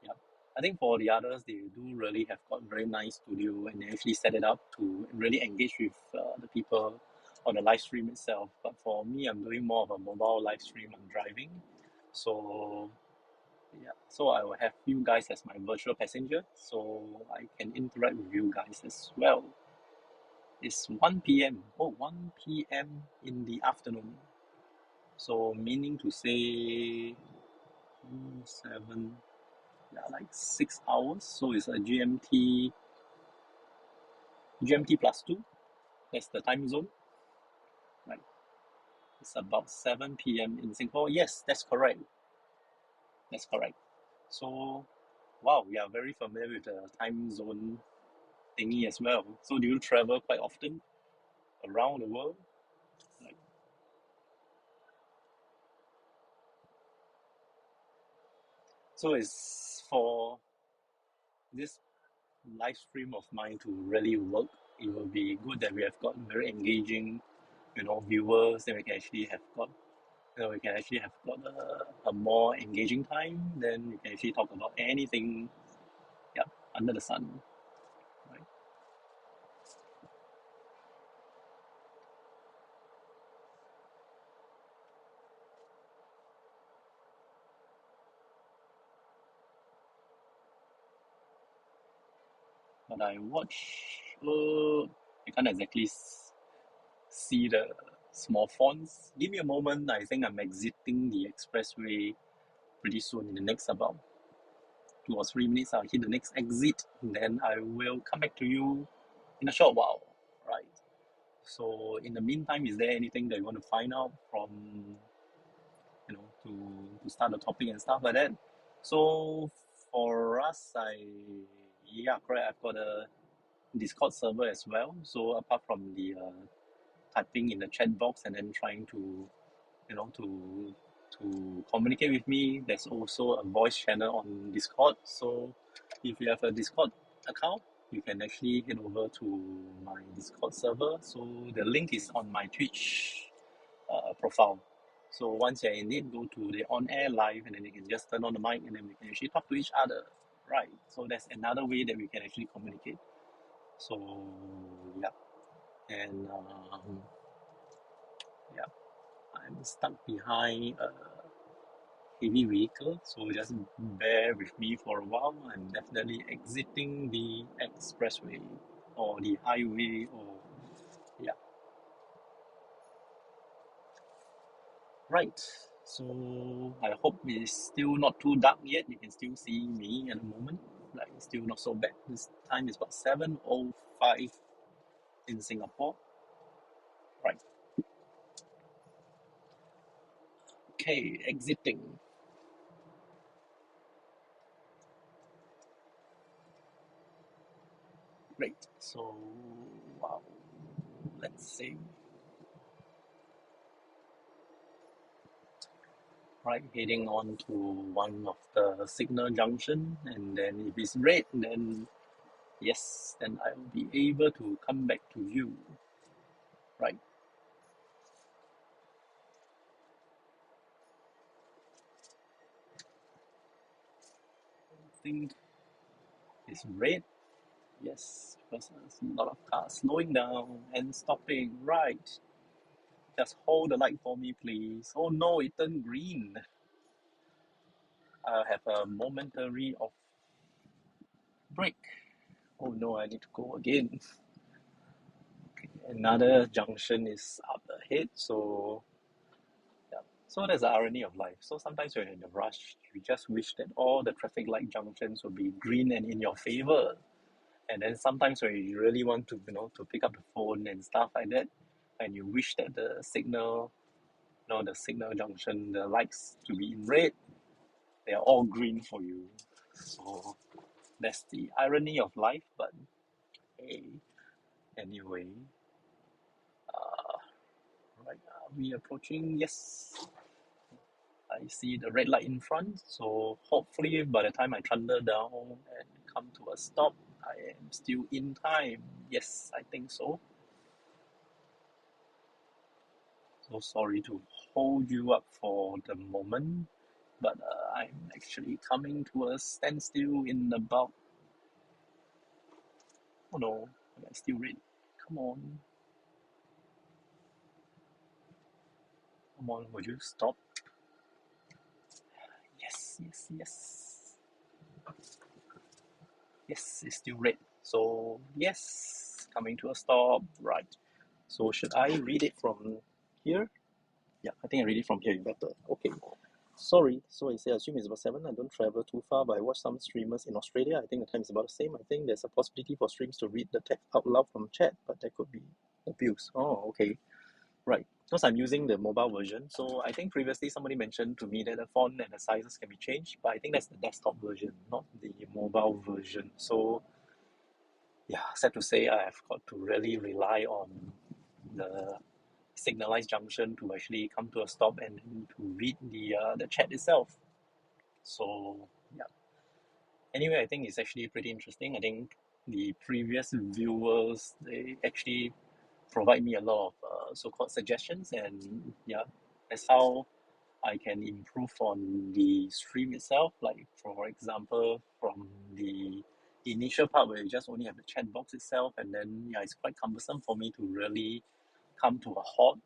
yeah, I think for the others, they do really have got very nice studio and they actually set it up to really engage with the people on the live stream itself. But for me, I'm doing more of a mobile live stream. I'm driving, so yeah. So I will have you guys as my virtual passenger, so I can interact with you guys as well. It's 1 p.m. Oh, 1 p.m. in the afternoon. So meaning to say 7, yeah, like 6 hours. So it's a GMT plus 2. That's the time zone, right? It's about 7 p.m. in Singapore. Yes, that's correct. That's correct. So Wow, we are very familiar with the time zone thingy as well. So do you travel quite often around the world? Like, so it's for this live stream of mine to really work. It will be good that we have got very engaging, viewers. Then we can actually have got, a more engaging time. Then we can actually talk about anything, yeah, under the sun, right? But I watch, I can't exactly see the small fonts. Give me a moment. I think I'm exiting the expressway pretty soon. In the next about 2 or 3 minutes, I'll hit the next exit. And then I will come back to you in a short while, right? So in the meantime, is there anything that you want to find out from, to start the topic and stuff like that? So for us, yeah, correct. I've got a Discord server as well. So apart from the typing in the chat box and then trying to you know to to communicate with me, there's also a voice channel on Discord. So if you have a Discord account, you can actually head over to my Discord server. So the link is on my Twitch profile. So once you're in it, go to the on air live and then you can just turn on the mic and then we can actually talk to each other, right? So that's another way that we can actually communicate. So yeah. And yeah, I'm stuck behind a heavy vehicle, so just bear with me for a while. I'm definitely exiting the expressway or the highway, or yeah, right. So I hope it's still not too dark yet. You can still see me at the moment. Like it's still not so bad. This time is about 7:05 in Singapore. Right. Okay, exiting. Great. So wow. Let's see. Right, heading on to one of the signal junction, and then if it's red, then yes, then I will be able to come back to you. Right, I think it's red. Yes, because there's a lot of cars slowing down and stopping. Right, just hold the light for me, please. Oh no, it turned green. I'll have a momentary of break. Oh no, I need to go again. Another junction is up ahead, so yeah. So that's the irony of life. So sometimes when you're in a rush, you just wish that all the traffic light junctions will be green and in your favor. And then sometimes when you really want to, to pick up the phone and stuff like that, and you wish that the signal junction, the lights to be in red, they are all green for you. So that's the irony of life. But hey, anyway, right, are we approaching? Yes, I see the red light in front, so hopefully by the time I thunder down and come to a stop, I am still in time. Yes, I think so. So sorry to hold you up for the moment, but I'm actually coming to a standstill in about. Oh no, am I still red? Come on, come on, would you stop? Yes, yes, yes. Yes, it's still red. So yes, coming to a stop. Right. So should I read it from here? Yeah, I think I read it from here better. Okay. Sorry. So I say assume it's about 7. I don't travel too far, but I watch some streamers in Australia. I think the time is about the same. I think there's a possibility for streams to read the text out loud from chat, but that could be abuse. Oh, okay. Right. Because I'm using the mobile version. So I think previously somebody mentioned to me that the font and the sizes can be changed, but I think that's the desktop version, not the mobile version. So yeah, sad to say, I have got to really rely on the signalized junction to actually come to a stop and to read the chat itself. So yeah. Anyway, I think it's actually pretty interesting. I think the previous viewers, they actually provide me a lot of so-called suggestions, and yeah, that's how I can improve on the stream itself. Like for example, from the initial part where you just only have the chat box itself, and then yeah, it's quite cumbersome for me to really come to a halt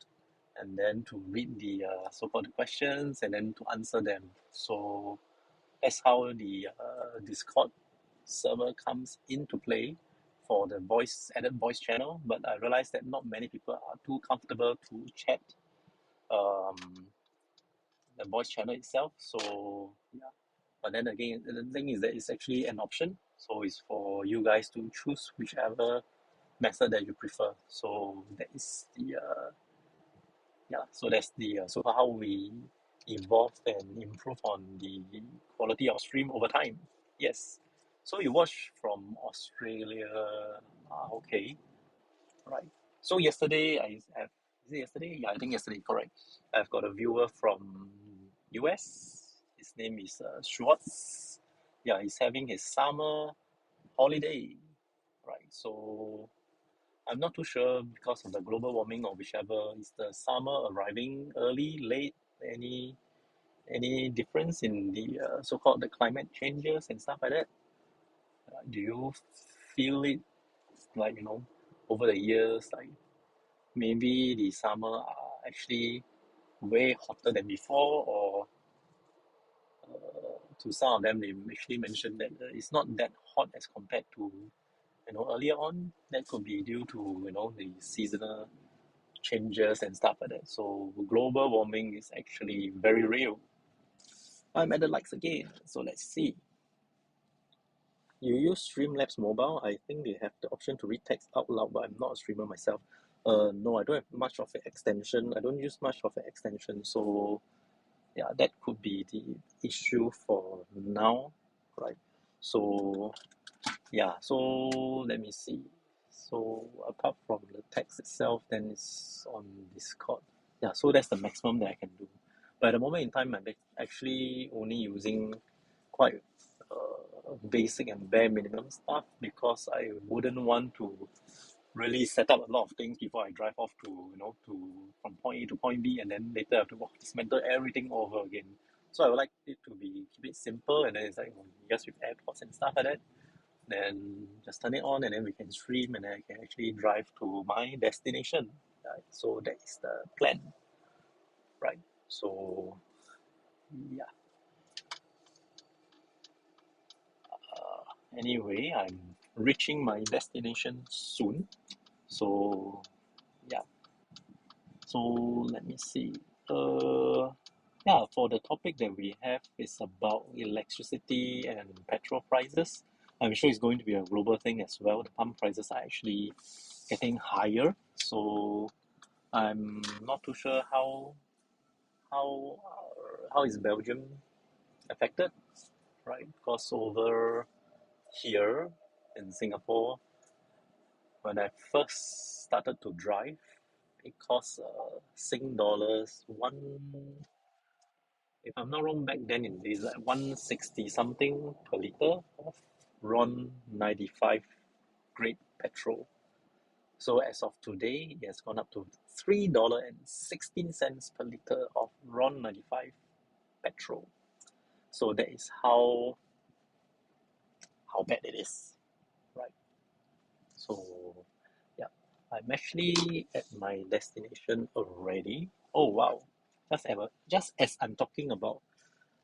and then to read the so-called questions and then to answer them. So that's how the Discord server comes into play for the added voice channel. But I realized that not many people are too comfortable to chat um, the voice channel itself. So yeah. But then again, the thing is that it's actually an option. So it's for you guys to choose whichever method that you prefer. So that is the yeah. So that's the so how we evolve and improve on the quality of stream over time. Yes. So you watch from Australia. Okay. Right. So yesterday I have is it yesterday? Yeah, I think yesterday, correct. I've got a viewer from US. His name is Schwartz. Yeah, he's having his summer holiday. Right. So I'm not too sure because of the global warming or whichever. Is the summer arriving early, late? Any difference in the so-called the climate changes and stuff like that? Do you feel it like over the years like maybe the summer are actually way hotter than before, or to some of them they actually mentioned that it's not that hot as compared to earlier on. That could be due to the seasonal changes and stuff like that. So global warming is actually very real. I'm at the likes again, so let's see. You use Streamlabs mobile. I think they have the option to read text out loud, but I'm not a streamer myself. No, I don't have much of an extension. I don't use much of an extension, so yeah, that could be the issue for now, right? So yeah, so let me see. So apart from the text itself, then it's on Discord. Yeah, so that's the maximum that I can do. But at the moment in time, I'm actually only using quite basic and bare minimum stuff because I wouldn't want to really set up a lot of things before I drive off to from point A to point B, and then later I have to dismantle everything over again. So I would like it to be keep it simple, and then it's like just with AirPods and stuff like that. Then just turn it on, and then we can stream, and then I can actually drive to my destination. Right? So that is the plan, right? So yeah. Anyway, I'm reaching my destination soon. So yeah. So let me see. Yeah, for the topic that we have is about electricity and petrol prices. I'm sure it's going to be a global thing as well. The pump prices are actually getting higher. So I'm not too sure how is Belgium affected, right? Because over here in Singapore, when I first started to drive, it cost Sing dollars one. If I'm not wrong, back then it is like 160 something per liter of RON 95 grade petrol. So as of today, it has gone up to $3.16 per liter of RON 95 petrol. So that is how bad it is, right? So yeah, I'm actually at my destination already. Oh wow! Just as I'm talking about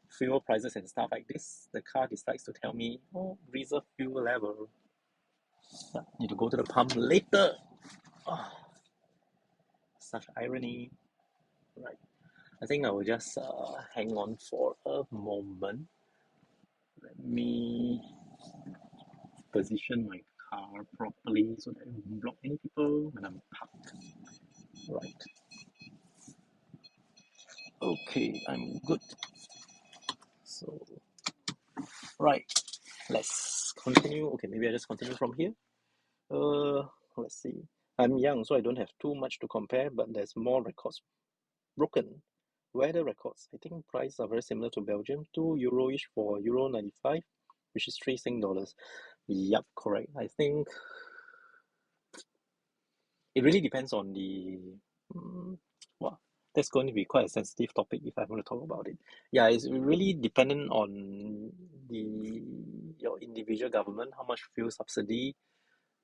fuel prices and stuff like this, the car decides to tell me, oh, reserve fuel level. Need to go to the pump later. Oh, such irony, right? I think I will just hang on for a moment. Let me position my car properly so that it won't block any people when I'm parked. Right. Okay, I'm good. So, right, let's continue. Okay, maybe I just continue from here. Uh, let's see. I'm young, so I don't have too much to compare, but there's more records broken. Weather records. I think prices are very similar to Belgium. €2-ish for Euro 95, which is $3 Sing. Yep, correct. I think it really depends on the. Well, that's going to be quite a sensitive topic if I want to talk about it. Yeah, it's really dependent on the your individual government, how much fuel subsidy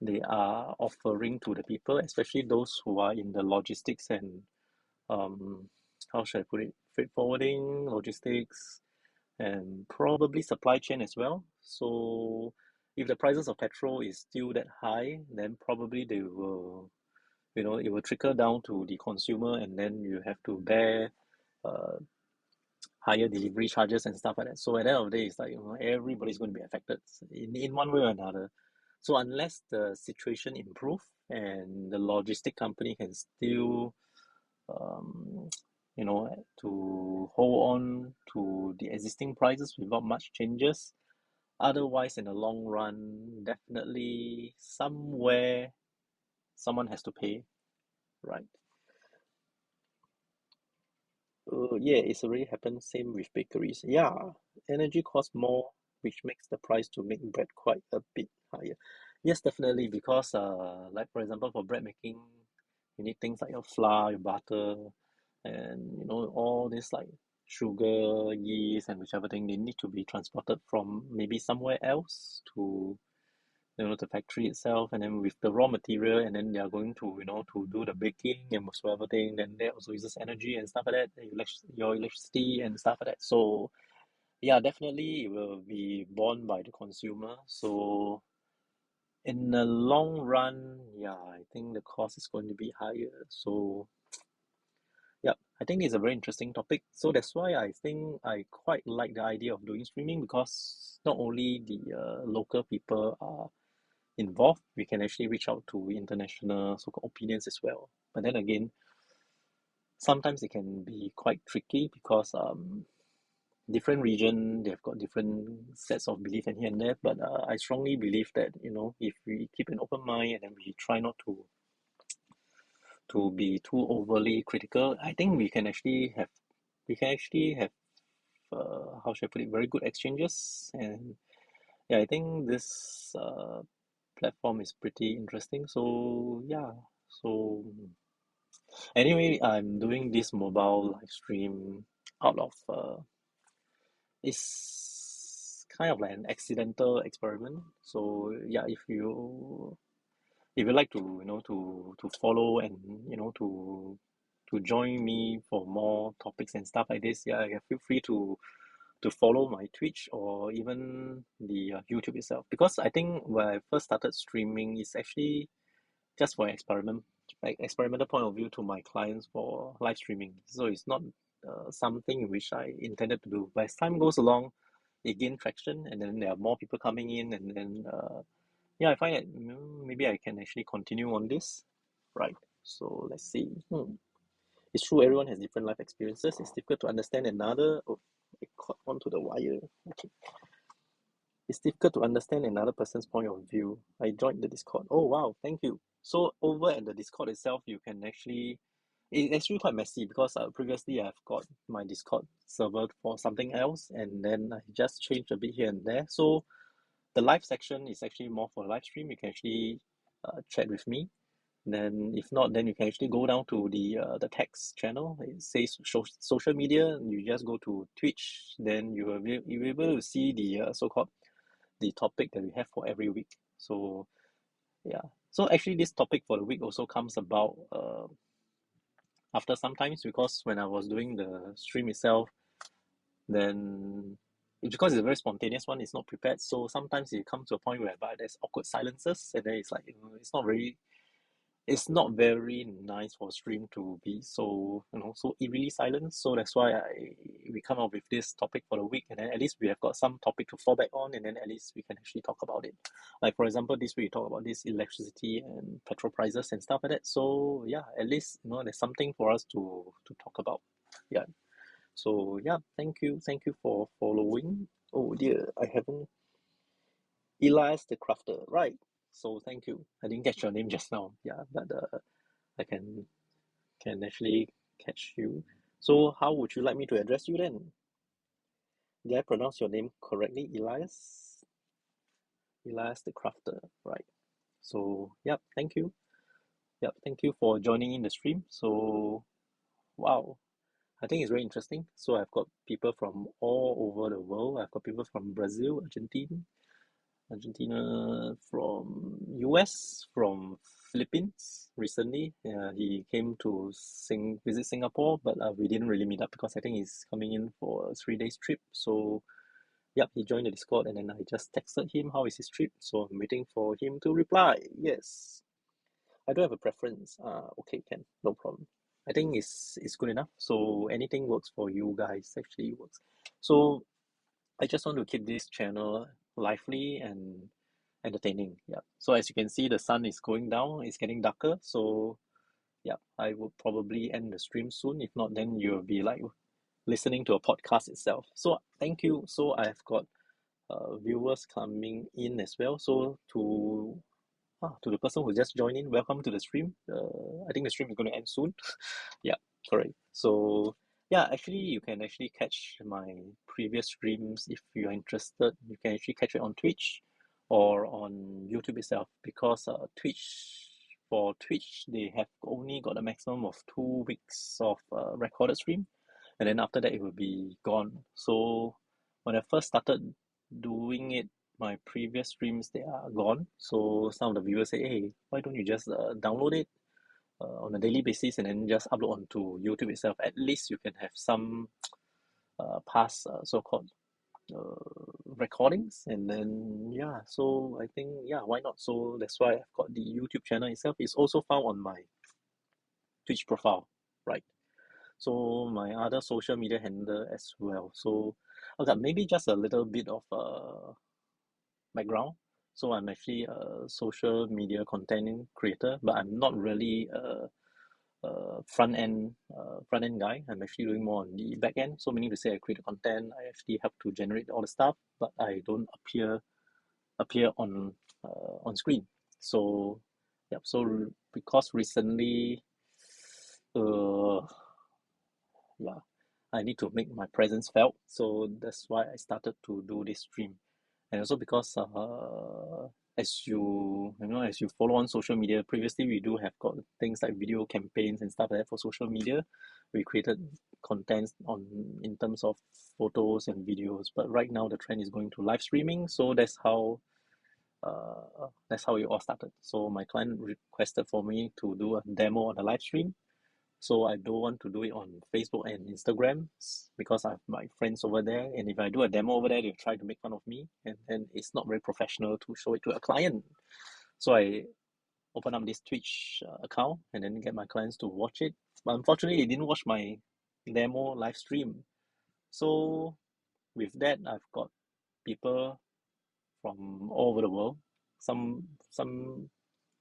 they are offering to the people, especially those who are in the logistics and how should I put it, freight forwarding, logistics, and probably supply chain as well. So if the prices of petrol is still that high, then probably they will, it will trickle down to the consumer, and then you have to bear uh, higher delivery charges and stuff like that. So at the end of the day, it's like, everybody's going to be affected in one way or another. So unless the situation improve and the logistic company can still, um, to hold on to the existing prices without much changes, otherwise in the long run, definitely somewhere someone has to pay, right? Yeah, it's already happened. Same with bakeries. Yeah, energy costs more, which makes the price to make bread quite a bit higher. Yes, definitely, because like for example, for bread making, you need things like your flour, your butter, and all this like sugar, yeast, and whichever thing they need to be transported from maybe somewhere else to the factory itself, and then with the raw material, and then they are going to to do the baking and whatsoever thing, then that also uses energy and stuff like that, your electricity and stuff like that. So yeah, definitely it will be borne by the consumer. So in the long run, yeah, I think the cost is going to be higher. So yeah, I think it's a very interesting topic. So that's why I think I quite like the idea of doing streaming, because not only the local people are involved, we can actually reach out to international so-called opinions as well. But then again, sometimes it can be quite tricky because different region they've got different sets of belief and here and there. But I strongly believe that if we keep an open mind and then we try not to be too overly critical, I think we can actually have how should I put it, very good exchanges. And yeah, I think this platform is pretty interesting. So yeah, so anyway, I'm doing this mobile live stream out of it's kind of like an accidental experiment. So yeah, if you like to to follow and to join me for more topics and stuff like this, yeah, yeah, feel free to follow my Twitch or even the YouTube itself. Because I think when I first started streaming, it's actually just for experimental point of view to my clients for live streaming. So it's not something which I intended to do. But as time goes along, it gained traction, and then there are more people coming in, and then yeah, I find that maybe I can actually continue on this, right? So let's see. It's true, everyone has different life experiences. It's difficult to understand another. Oh, I caught onto the wire. Okay. It's difficult to understand another person's point of view. I joined the Discord. Oh wow, thank you. So over at the Discord itself, you can actually, it's actually quite messy because previously I've got my Discord server for something else, and then I just changed a bit here and there. So the live section is actually more for live stream. You can actually chat with me. Then if not, then you can actually go down to the text channel. It says social media. You just go to Twitch. Then you'll be able to see the so-called the topic that we have for every week. So yeah. So actually this topic for the week also comes about after some times, because when I was doing the stream itself, then because it's a very spontaneous one, it's not prepared. So sometimes it comes to a point whereby there's awkward silences, and then it's like it's not very nice for stream to be so so eerily silent. So that's why we come up with this topic for the week, and then at least we have got some topic to fall back on, and then at least we can actually talk about it. Like for example, this week we talk about this electricity and petrol prices and stuff like that. So yeah, at least there's something for us to talk about. Yeah. So yeah, thank you for following. Oh dear, I haven't Elias the Crafter, right? So thank you. I didn't catch your name just now. Yeah, but I can actually catch you. So how would you like me to address you then? Did I pronounce your name correctly, Elias? Elias the Crafter, right? So yep, thank you. Yep, thank you for joining in the stream. So wow, I think it's very interesting. So I've got people from all over the world. I've got people from Brazil, Argentina, from US, from Philippines recently. He came to visit Singapore, but we didn't really meet up because I think he's coming in for a 3 days trip. So yep, he joined the Discord and then I just texted him how is his trip. So I'm waiting for him to reply. Yes. I don't have a preference. Okay, can, no problem. I think it's good enough. So anything works for you guys actually works. So I just want to keep this channel lively and entertaining. Yeah. So as you can see, the sun is going down. It's getting darker. So yeah, I will probably end the stream soon. If not, then you'll be like listening to a podcast itself. So thank you. So I've got viewers coming in as well. So to the person who just joined in, welcome to the stream. I think the stream is going to end soon. Yeah, correct. So yeah, actually you can actually catch my previous streams if you're interested. You can actually catch it on Twitch or on YouTube itself because Twitch they have only got a maximum of 2 weeks of recorded stream, and then after that it will be gone. So when I first started doing it, my previous streams they are gone. So some of the viewers say, hey, why don't you just download it on a daily basis and then just upload onto YouTube itself. At least you can have some past so-called recordings, and then yeah. So I think yeah, why not? So that's why I've got the YouTube channel itself. It's also found on my Twitch profile, right? So my other social media handle as well. So okay, maybe just a little bit of background. So I'm actually a social media content creator, but I'm not really front end guy. I'm actually doing more on the back end. So meaning to say, I create the content. I actually help to generate all the stuff, but I don't appear on screen. So yeah. So because recently, uh, yeah, I need to make my presence felt. So that's why I started to do this stream. And also because as you follow on social media, previously we do have got things like video campaigns and stuff like that for social media. We created contents on in terms of photos and videos, but right now the trend is going to live streaming. So that's how it all started. So my client requested for me to do a demo on a live stream. So I don't want to do it on Facebook and Instagram because I have my friends over there. And if I do a demo over there, they'll try to make fun of me. And then it's not very professional to show it to a client. So I open up this Twitch account and then get my clients to watch it. But unfortunately, they didn't watch my demo live stream. So with that, I've got people from all over the world. Some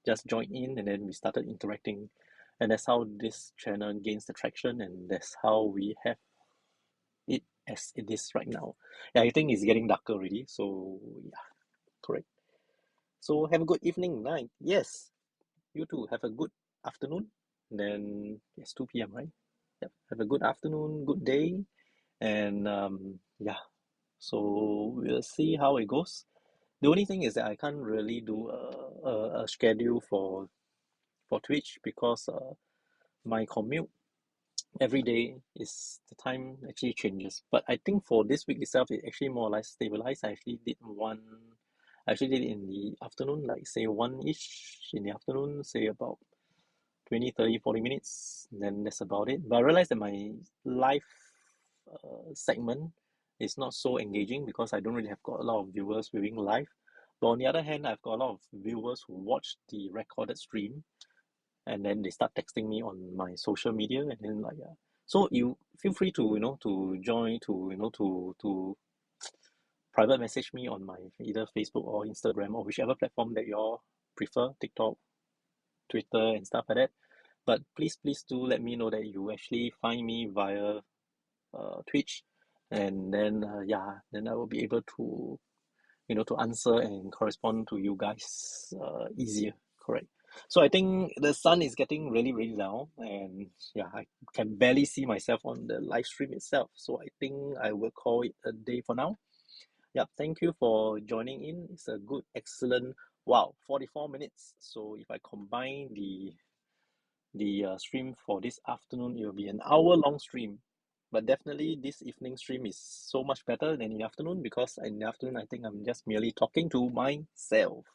just joined in and then we started interacting, and that's how this channel gains the traction, and that's how we have it as it is right now. Yeah, I think it's getting darker already, so yeah, correct. So have a good evening, night. Yes, you too have a good afternoon. Then it's 2 p.m, right? Yep, have a good afternoon, good day. And yeah, so we'll see how it goes. The only thing is that I can't really do a schedule for Twitch because my commute every day is the time actually changes. But I think for this week itself, it actually more or less stabilized. I actually did it in the afternoon, like say 1-ish in the afternoon, say about 20, 30, 40 minutes. Then that's about it. But I realized that my live segment is not so engaging because I don't really have got a lot of viewers viewing live. But on the other hand, I've got a lot of viewers who watch the recorded stream and then they start texting me on my social media and then like yeah. So you feel free to to join to private message me on my either Facebook or Instagram or whichever platform that you all prefer, TikTok, Twitter and stuff like that. But please do let me know that you actually find me via Twitch, and then yeah, then I will be able to to answer and correspond to you guys easier. Correct. So I think the sun is getting really, really down, and yeah, I can barely see myself on the live stream itself. So I think I will call it a day for now. Yeah, thank you for joining in. It's a good, excellent, wow, 44 minutes. So if I combine the stream for this afternoon, it will be an hour-long stream. But definitely, this evening stream is so much better than in the afternoon because in the afternoon, I think I'm just merely talking to myself.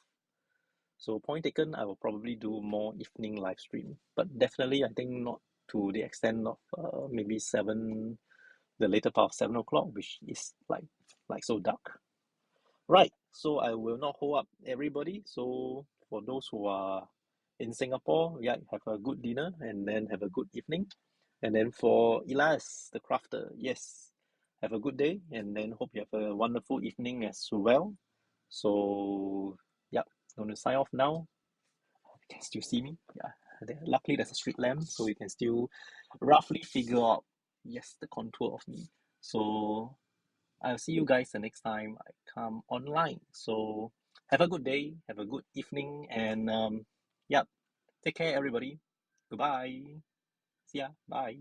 So point taken, I will probably do more evening live stream, but definitely I think not to the extent of maybe seven, the later part of 7 o'clock, which is like so dark. Right. So I will not hold up everybody. So for those who are in Singapore, yeah, have a good dinner and then have a good evening. And then for Elias, the crafter, yes, have a good day and then hope you have a wonderful evening as well. So, yeah, I'm going to sign off now. You can still see me. Yeah. Luckily, there's a street lamp, so you can still roughly figure out, yes, the contour of me. So, I'll see you guys the next time I come online. So, have a good day, have a good evening, and yeah, take care, everybody. Goodbye. See ya. Bye.